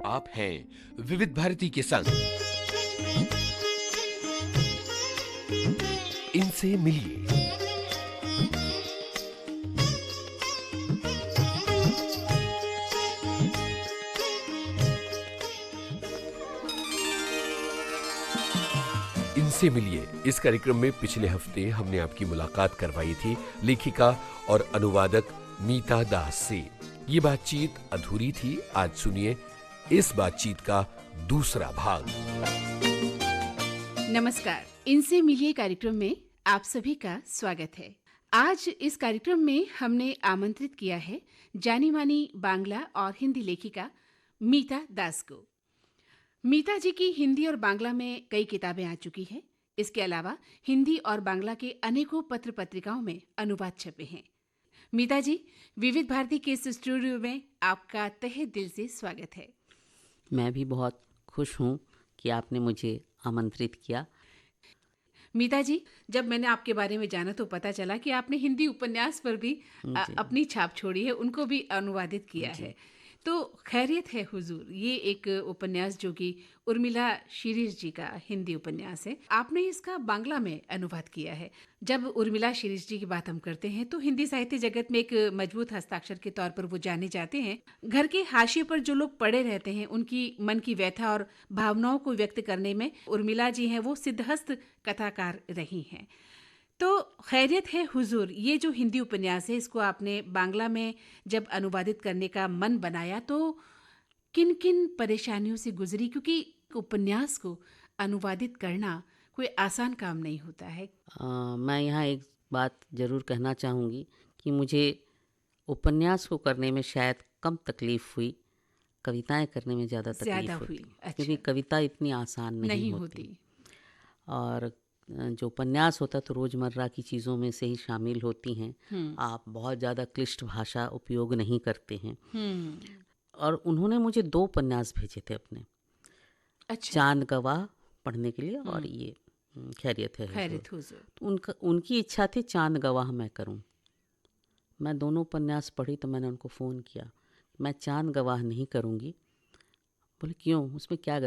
आप हैं विविध भारती के संग। इनसे मिलिए। इनसे मिलिए इस कार्यक्रम में पिछले हफ्ते हमने आपकी मुलाकात करवाई थी लेखिका और अनुवादक मीता दास से। ये बातचीत अधूरी थी। आज सुनिए इस बातचीत का दूसरा भाग। नमस्कार, इनसे मिलिए कार्यक्रम में आप सभी का स्वागत है। आज इस कार्यक्रम में हमने आमंत्रित किया है जानी मानी बांग्ला और हिंदी लेखिका मीता दास को। मीता जी की हिंदी और बांग्ला में कई किताबें आ चुकी हैं। इसके अलावा हिंदी और बांग्ला के अनेकों पत्र पत्रिकाओं में अनुवाद छपे हैं। मीता जी, विविध भारती के इस स्टूडियो में आपका तहे दिल से स्वागत है। मैं भी बहुत खुश हूँ कि आपने मुझे आमंत्रित किया। मीता जी, जब मैंने आपके बारे में जाना तो पता चला कि आपने हिंदी उपन्यास पर भी अपनी छाप छोड़ी है, उनको भी अनुवादित किया है। तो खैरियत है हुजूर, ये एक उपन्यास जो कि उर्मिला शिरीष जी का हिंदी उपन्यास है, आपने इसका बांग्ला में अनुवाद किया है। जब उर्मिला शिरीष जी की बात हम करते हैं तो हिंदी साहित्य जगत में एक मजबूत हस्ताक्षर के तौर पर वो जाने जाते हैं। घर के हाशिए पर जो लोग पड़े रहते हैं उनकी मन की व्यथा और भावनाओं को व्यक्त करने में उर्मिला जी हैं वो सिद्धहस्त कथाकार रही हैं। तो खैरियत है हुजूर, ये जो हिंदी उपन्यास है इसको आपने बांग्ला में जब अनुवादित करने का मन बनाया तो किन किन परेशानियों से गुजरी, क्योंकि उपन्यास को अनुवादित करना कोई आसान काम नहीं होता है। मैं यहाँ एक बात ज़रूर कहना चाहूँगी कि मुझे उपन्यास को करने में शायद कम तकलीफ़ हुई, कविताएं करने में ज़्यादा तकलीफ हुई। होती। अच्छा। क्योंकि कविता इतनी आसान नहीं होती। और जो उपन्यास होता तो रोज़मर्रा की चीज़ों में से ही शामिल होती हैं। आप बहुत ज़्यादा क्लिष्ट भाषा उपयोग नहीं करते हैं। और उन्होंने मुझे 2 उपन्यास भेजे थे अपने। अच्छा। चांद गवाह पढ़ने के लिए और ये खैरियत है हुजूर। तो उनकी इच्छा थी चांद गवाह मैं करूं। मैं दोनों उपन्यास पढ़ी तो मैंने उनको फ़ोन किया, मैं चांद गवाह नहीं करूंगी। बोले क्यों, उसमें क्या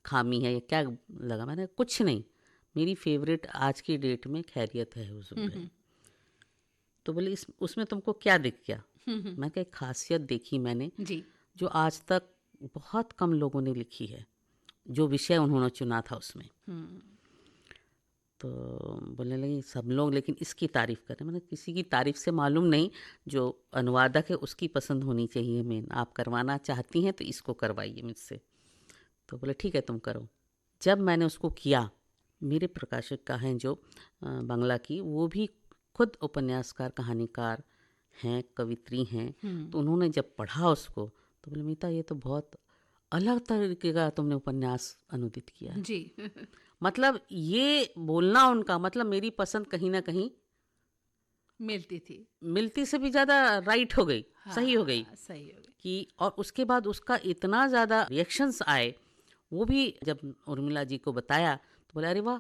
खामी है या क्या लगा? मैंने कुछ नहीं, मेरी फेवरेट आज की डेट में खैरियत है हुजूर है। तो बोले उसमें तुमको क्या दिख गया? मैं कहा एक खासियत देखी मैंने जी। जो आज तक बहुत कम लोगों ने लिखी है, जो विषय उन्होंने चुना था उसमें। तो बोलने लगी सब लोग लेकिन इसकी तारीफ़ करें। मैंने किसी की तारीफ़ से मालूम नहीं, जो अनुवादक है उसकी पसंद होनी चाहिए मेन। आप करवाना चाहती हैं तो इसको करवाइए मुझसे। तो बोले ठीक है तुम करो। जब मैंने उसको किया, मेरे प्रकाशक का हैं जो बांग्ला की, वो भी खुद उपन्यासकार कहानीकार हैं, कवित्री हैं। तो उन्होंने जब पढ़ा उसको तो बोले मीता ये तो बहुत अलग तरीके का तुमने उपन्यास अनुदित किया है। जी। मतलब ये बोलना उनका मतलब मेरी पसंद कहीं ना कहीं मिलती से भी ज़्यादा राइट हो गई। हाँ, सही हो गई कि और उसके बाद उसका इतना ज़्यादा रिएक्शंस आए। वो भी जब उर्मिला जी को बताया तो बोले अरे वाह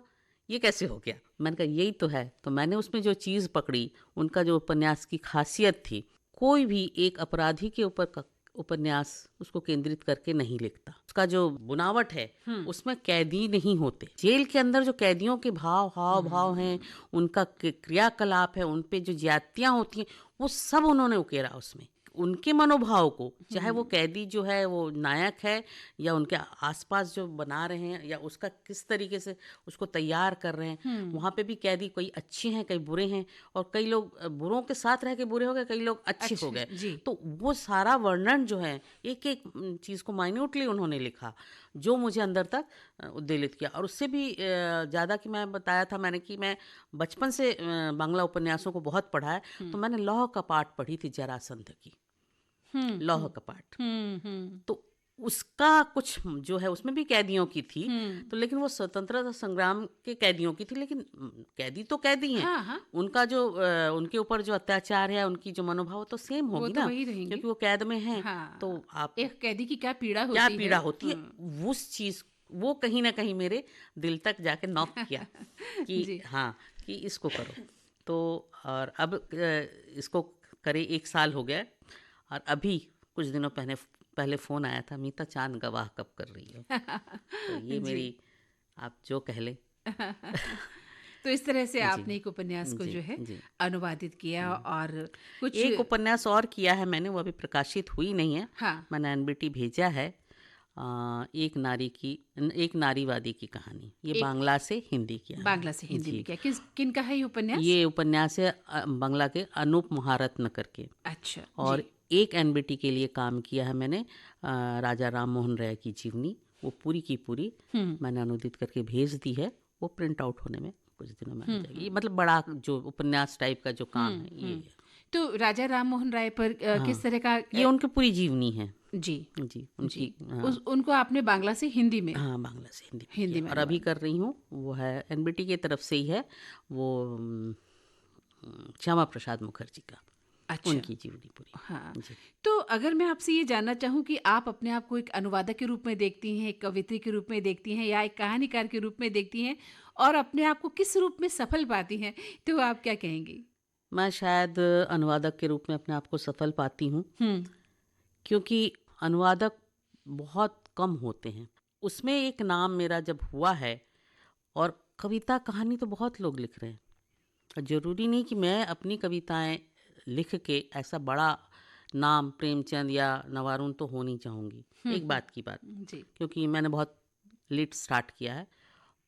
ये कैसे हो गया? मैंने कहा यही तो है। तो मैंने उसमें जो चीज़ पकड़ी, उनका जो उपन्यास की खासियत थी, कोई भी एक अपराधी के ऊपर उपन्यास उसको केंद्रित करके नहीं लिखता। उसका जो बुनावट है उसमें कैदी नहीं होते। जेल के अंदर जो कैदियों के हाव भाव हैं, उनका क्रियाकलाप है, उन पे जो ज्यादतियाँ होती हैं, वो सब उन्होंने उकेरा उसमें। उनके मनोभाव को, चाहे वो कैदी जो है वो नायक है या उनके आसपास जो बना रहे हैं या उसका किस तरीके से उसको तैयार कर रहे हैं। वहाँ पे भी कैदी कई अच्छे हैं, कई बुरे हैं, और कई लोग बुरों के साथ रह के बुरे हो गए, कई लोग अच्छे हो गए। तो वो सारा वर्णन जो है एक एक चीज़ को माइन्यूटली उन्होंने लिखा, जो मुझे अंदर तक उद्वेलित किया। और उससे भी ज़्यादा कि मैं बताया था मैंने कि मैं बचपन से बांग्ला उपन्यासों को बहुत पढ़ा है। तो मैंने लौह कपाट पढ़ी थी जरासंध की, लौह कपाट। तो उसका कुछ जो है उसमें भी कैदियों की थी। तो लेकिन वो स्वतंत्रता संग्राम के कैदियों की थी, लेकिन कैदी तो कैदी हैं। हाँ। उनका जो उनके ऊपर जो अत्याचार है, उनकी जो मनोभाव तो सेम होगी ना, क्योंकि वो कैद में हैं। हाँ। तो आप एक कैदी की क्या पीड़ा होती है उस चीज वो कहीं ना कहीं मेरे दिल तक जाके नॉक किया कि हाँ कि इसको करो। तो और अब इसको करे 1 साल हो गया, और अभी कुछ दिनों पहले फ़ोन आया था, मीता चाँद गवाह कब कर रही हो। तो ये मेरी, आप जो कह लें। तो इस तरह से जी, आपने एक उपन्यास को जी, जो है जी। अनुवादित किया और कुछ। एक उपन्यास और किया है मैंने, वो अभी प्रकाशित हुई नहीं है। हाँ। मैंने एनबीटी भेजा है। एक नारीवादी की कहानी, ये एक बांग्ला से हिंदी किया है। बांग्ला से हिंदी में जी, किया, किन का है ये उपन्यास? ये उपन्यास है बांग्ला के अनूप महारत्न करके। अच्छा और जी। एक एनबीटी के लिए काम किया है मैंने, राजा राम मोहन राय की जीवनी, वो पूरी की पूरी मैंने अनुदित करके भेज दी है। वो प्रिंट आउट होने में कुछ दिनों में आ जाएगी। ये मतलब बड़ा जो उपन्यास टाइप का जो काम है ये है। तो राजा राम मोहन राय पर किस तरह का? ये उनकी पूरी जीवनी है। जी जी, उनकी। जी। उनको आपने बांग्ला से हिंदी में? हाँ, बांग्ला से हिंदी में हिंदी किया। में और अभी अनुवाद। कर रही हूँ, वो है एनबीटी की तरफ से ही है, वो श्यामा प्रसाद मुखर्जी का, अच्छा। उनकी जीवनी पूरी। हाँ। जी। तो अगर मैं आपसे ये जानना चाहूँ कि आप अपने आप को एक अनुवादक के रूप में देखती हैं, एक कवित्री के रूप में देखती हैं, या एक कहानीकार के रूप में देखती हैं, और अपने आप को किस रूप में सफल पाती हैं, तो आप क्या कहेंगी? मैं शायद अनुवादक के रूप में अपने आप को सफल पाती हूँ, क्योंकि अनुवादक बहुत कम होते हैं। उसमें एक नाम मेरा जब हुआ है, और कविता कहानी तो बहुत लोग लिख रहे हैं, और ज़रूरी नहीं कि मैं अपनी कविताएं लिख के ऐसा बड़ा नाम प्रेमचंद या नवारुण तो हो नहीं चाहूँगी। एक बात की बात, जी। क्योंकि मैंने बहुत लेट स्टार्ट किया है,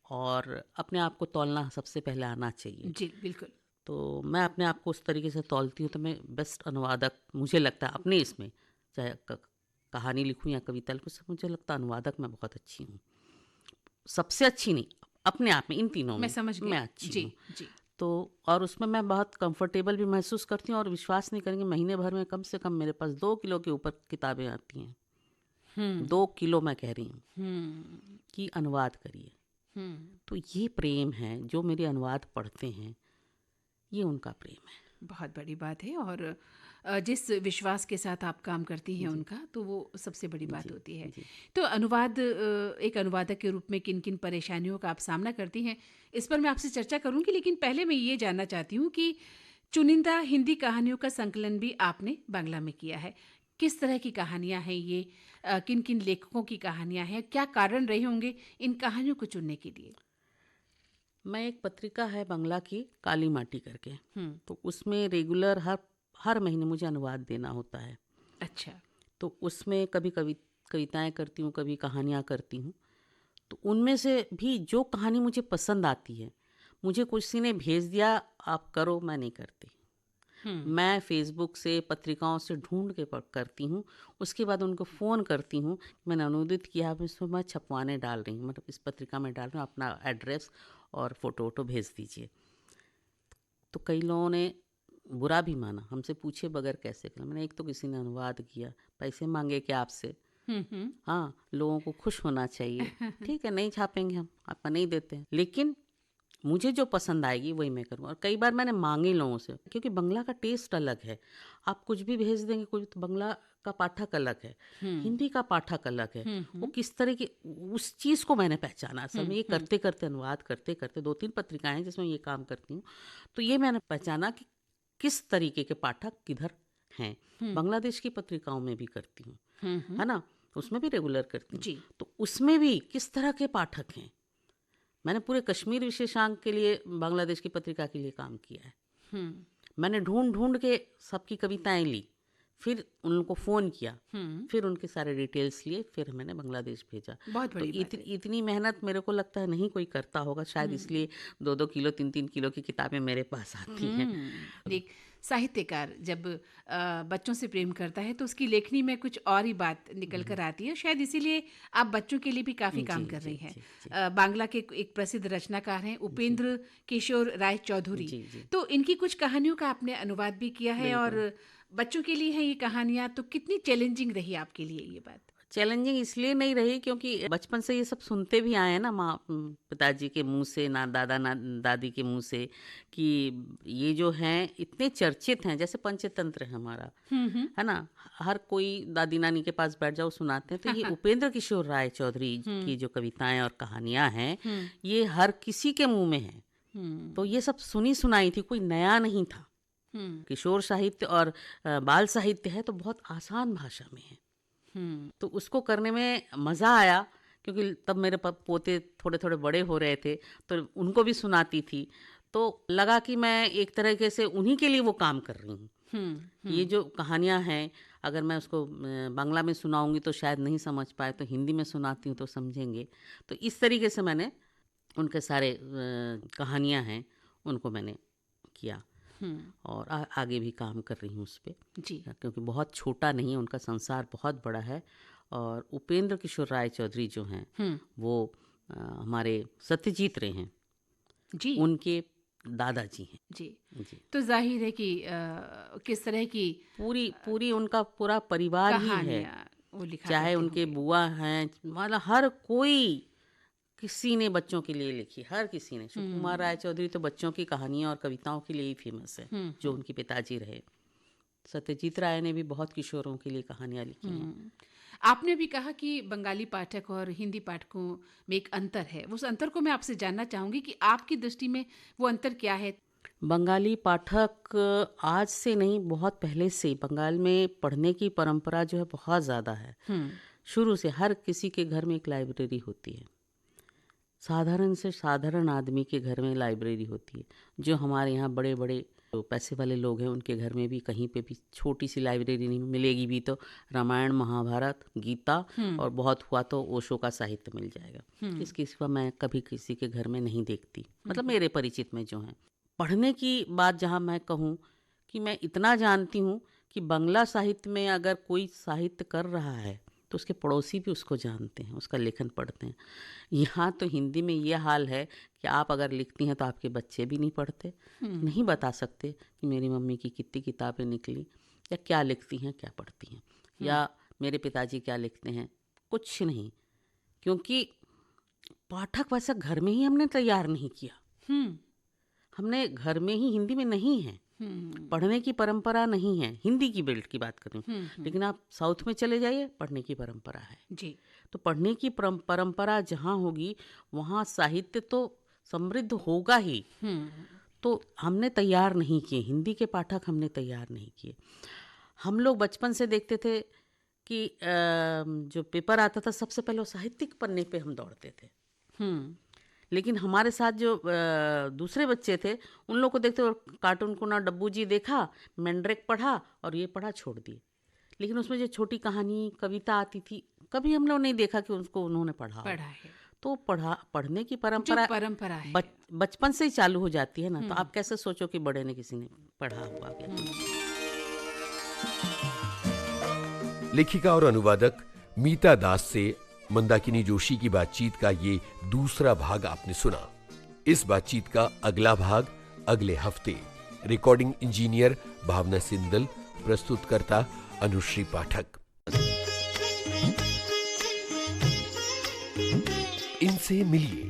और अपने आप को तौलना सबसे पहले आना चाहिए। जी बिल्कुल। तो मैं अपने आप को उस तरीके से तौलती हूँ, तो मैं बेस्ट अनुवादक मुझे लगता है अपने इसमें, चाहे कहानी लिखूँ या कविता लिखूँ, सब मुझे लगता है अनुवादक मैं बहुत अच्छी हूँ। सबसे अच्छी नहीं, अपने आप में, इन तीनों मैं में समझ गई। मैं अच्छी जी हूँ। जी। तो और उसमें मैं बहुत कंफर्टेबल भी महसूस करती हूँ, और विश्वास नहीं करेंगे, महीने भर में कम से कम मेरे पास 2 किलो के ऊपर किताबें आती हैं। 2 किलो मैं कह रही हूँ कि अनुवाद करिए। तो ये प्रेम है, जो मेरे अनुवाद पढ़ते हैं, ये उनका प्रेम है। बहुत बड़ी बात है, और जिस विश्वास के साथ आप काम करती हैं उनका, तो वो सबसे बड़ी बात होती है। तो अनुवाद, एक अनुवादक के रूप में किन किन परेशानियों का आप सामना करती हैं, इस पर मैं आपसे चर्चा करूंगी, लेकिन पहले मैं ये जानना चाहती हूँ कि चुनिंदा हिंदी कहानियों का संकलन भी आपने बांग्ला में किया है। किस तरह की कहानियाँ हैं ये, किन किन लेखकों की कहानियाँ हैं, क्या कारण रहे होंगे इन कहानियों को चुनने के लिए? मैं, एक पत्रिका है बांग्ला की, काली माटी करके, तो उसमें रेगुलर हर महीने मुझे अनुवाद देना होता है। अच्छा। तो उसमें कभी कविताएं करती हूँ, कभी कहानियाँ करती हूँ। तो उनमें से भी जो कहानी मुझे पसंद आती है, मुझे किसी ने भेज दिया, आप करो, मैं नहीं करती। मैं फेसबुक से, पत्रिकाओं से ढूंढ के करती हूँ। उसके बाद उनको फ़ोन करती हूँ, मैंने अनुदित किया, अब इसमें मैं छपवाने डाल रही हूँ, मतलब इस पत्रिका में डाल रही हूँ, अपना एड्रेस और फ़ोटो वोटो भेज दीजिए। तो कई लोगों ने बुरा भी माना, हमसे पूछे बगैर कैसे करें। मैंने, एक तो किसी ने अनुवाद किया, पैसे मांगे क्या आपसे? हाँ, लोगों को खुश होना चाहिए। ठीक है, नहीं छापेंगे हम, आपका नहीं देते हैं, लेकिन मुझे जो पसंद आएगी वही मैं करूँगा। और कई बार मैंने मांगे लोगों से, क्योंकि बंगला का टेस्ट अलग है। आप कुछ भी भेज देंगे, कुछ, तो बंगला का पाठक अलग है, हिंदी का पाठक अलग है। वो किस तरह की, उस चीज़ को मैंने पहचाना। असल में ये करते करते, अनुवाद करते करते, 2-3 पत्रिकाएं हैं जिसमें ये काम करती हूँ, तो ये मैंने पहचाना कि किस तरीके के पाठक किधर हैं। बांग्लादेश की पत्रिकाओं में भी करती हूँ, है ना, उसमें भी रेगुलर करती हूँ। तो उसमें भी किस तरह के पाठक हैं। मैंने पूरे कश्मीर विशेषांक के लिए बांग्लादेश की पत्रिका के लिए काम किया है। मैंने ढूंढ ढूंढ के सबकी कविताएं ली, फिर उनको फ़ोन किया, फिर उनके सारे डिटेल्स लिए, फिर मैंने बांग्लादेश भेजा। बहुत बड़ी तो बात है। इतनी मेहनत मेरे को लगता है नहीं कोई करता होगा, शायद इसलिए 2-2 किलो 3-3 किलो की किताबें मेरे पास आती हैं। एक साहित्यकार जब बच्चों से प्रेम करता है, तो उसकी लेखनी में कुछ और ही बात निकल कर आती है। शायद इसीलिए आप बच्चों के लिए भी काफ़ी काम कर रही हैं। बांग्ला के एक प्रसिद्ध रचनाकार हैं उपेंद्र किशोर राय चौधरी। तो इनकी कुछ कहानियों का आपने अनुवाद भी किया है, और बच्चों के लिए है ये कहानियाँ। तो कितनी चैलेंजिंग रही आपके लिए ये बात? चैलेंजिंग इसलिए नहीं रही क्योंकि बचपन से ये सब सुनते भी आए हैं ना, माँ पिताजी के मुंह से, ना दादा ना दादी के मुंह से, कि ये जो हैं इतने चर्चित हैं, जैसे पंचतंत्र है हमारा, है ना, हर कोई दादी नानी के पास बैठ जाओ सुनाते हैं। तो ये उपेंद्र किशोर राय चौधरी की जो कविताएं और कहानियां हैं, ये हर किसी के मुंह में है। तो ये सब सुनी सुनाई थी, कोई नया नहीं था। किशोर साहित्य और बाल साहित्य है तो बहुत आसान भाषा में है, तो उसको करने में मज़ा आया, क्योंकि तब मेरे पोते थोड़े थोड़े बड़े हो रहे थे, तो उनको भी सुनाती थी। तो लगा कि मैं एक तरीके से उन्हीं के लिए वो काम कर रही हूँ। ये जो कहानियाँ हैं, अगर मैं उसको बांग्ला में सुनाऊंगी तो शायद नहीं समझ पाए, तो हिंदी में सुनाती हूँ तो समझेंगे। तो इस तरीके से मैंने उनके सारे कहानियाँ हैं उनको मैंने किया, और आगे भी काम कर रही हूँ उस पर जी। क्योंकि बहुत छोटा नहीं है, उनका संसार बहुत बड़ा है। और उपेंद्र किशोर राय चौधरी जो हैं वो हमारे सत्यजीत रे हैं जी। उनके दादाजी हैं। जी। जी, तो जाहिर है कि किस तरह की पूरी उनका पूरा परिवार ही है, कहानियाँ वो लिखा चाहे करते उनके होंगे। बुआ हैं, मतलब हर कोई, किसी ने बच्चों के लिए लिखी, हर किसी ने। सुकुमार राय चौधरी तो बच्चों की कहानियाँ और कविताओं के लिए ही फेमस है, जो उनके पिताजी रहे। सत्यजीत राय ने भी बहुत किशोरों के लिए कहानियाँ लिखी हैं। आपने भी कहा कि बंगाली पाठक और हिंदी पाठकों में एक अंतर है। उस अंतर को मैं आपसे जानना चाहूंगी कि आपकी दृष्टि में वो अंतर क्या है? बंगाली पाठक आज से नहीं, बहुत पहले से बंगाल में पढ़ने की परंपरा जो है बहुत ज़्यादा है। शुरू से हर किसी के घर में एक लाइब्रेरी होती है, साधारण से साधारण आदमी के घर में लाइब्रेरी होती है। जो हमारे यहाँ बड़े बड़े जो पैसे वाले लोग हैं उनके घर में भी कहीं पे भी छोटी सी लाइब्रेरी नहीं मिलेगी, भी तो रामायण, महाभारत, गीता और बहुत हुआ तो ओशो का साहित्य मिल जाएगा। इसके सिवा मैं कभी किसी के घर में नहीं देखती, मतलब मेरे परिचित में जो हैं। पढ़ने की बात जहाँ मैं कहूँ कि मैं इतना जानती हूँ कि बांग्ला साहित्य में अगर कोई साहित्य कर रहा है तो उसके पड़ोसी भी उसको जानते हैं, उसका लेखन पढ़ते हैं। यहाँ तो हिंदी में ये हाल है कि आप अगर लिखती हैं तो आपके बच्चे भी नहीं पढ़ते, नहीं बता सकते कि मेरी मम्मी की कितनी किताबें निकली, या क्या लिखती हैं, क्या पढ़ती हैं, या मेरे पिताजी क्या लिखते हैं, कुछ नहीं। क्योंकि पाठक वैसा घर में ही हमने तैयार नहीं किया। हमने घर में ही, हिंदी में नहीं है, पढ़ने की परंपरा नहीं है। हिंदी की बेल्ट की बात करूं, लेकिन आप साउथ में चले जाइए, पढ़ने की परंपरा है जी। तो पढ़ने की परंपरा जहाँ होगी वहाँ साहित्य तो समृद्ध होगा ही। तो हमने तैयार नहीं किए, हिंदी के पाठक हमने तैयार नहीं किए। हम लोग बचपन से देखते थे कि जो पेपर आता था सबसे पहले वो साहित्यिक पन्ने पे हम दौड़ते थे। लेकिन हमारे साथ जो दूसरे बच्चे थे उन लोग को देखते और कार्टून को ना, डब्बू जी देखा, मैंड्रेक पढ़ा और ये पढ़ा, छोड़ दिए। लेकिन उसमें जो छोटी कहानी, कविता आती थी, कभी हम लोग नहीं देखा कि उसको उन्होंने पढ़ा है। तो पढ़ने की परंपरा है बचपन से ही चालू हो जाती है ना। तो आप कैसे सोचो कि बड़े ने किसी ने पढ़ा हुआ क्या? लेखिका और अनुवादक मीता दास से मंदाकिनी जोशी की बातचीत का ये दूसरा भाग आपने सुना। इस बातचीत का अगला भाग अगले हफ्ते। रिकॉर्डिंग इंजीनियर भावना सिंदल, प्रस्तुतकर्ता अनुश्री पाठक। इनसे मिलिए,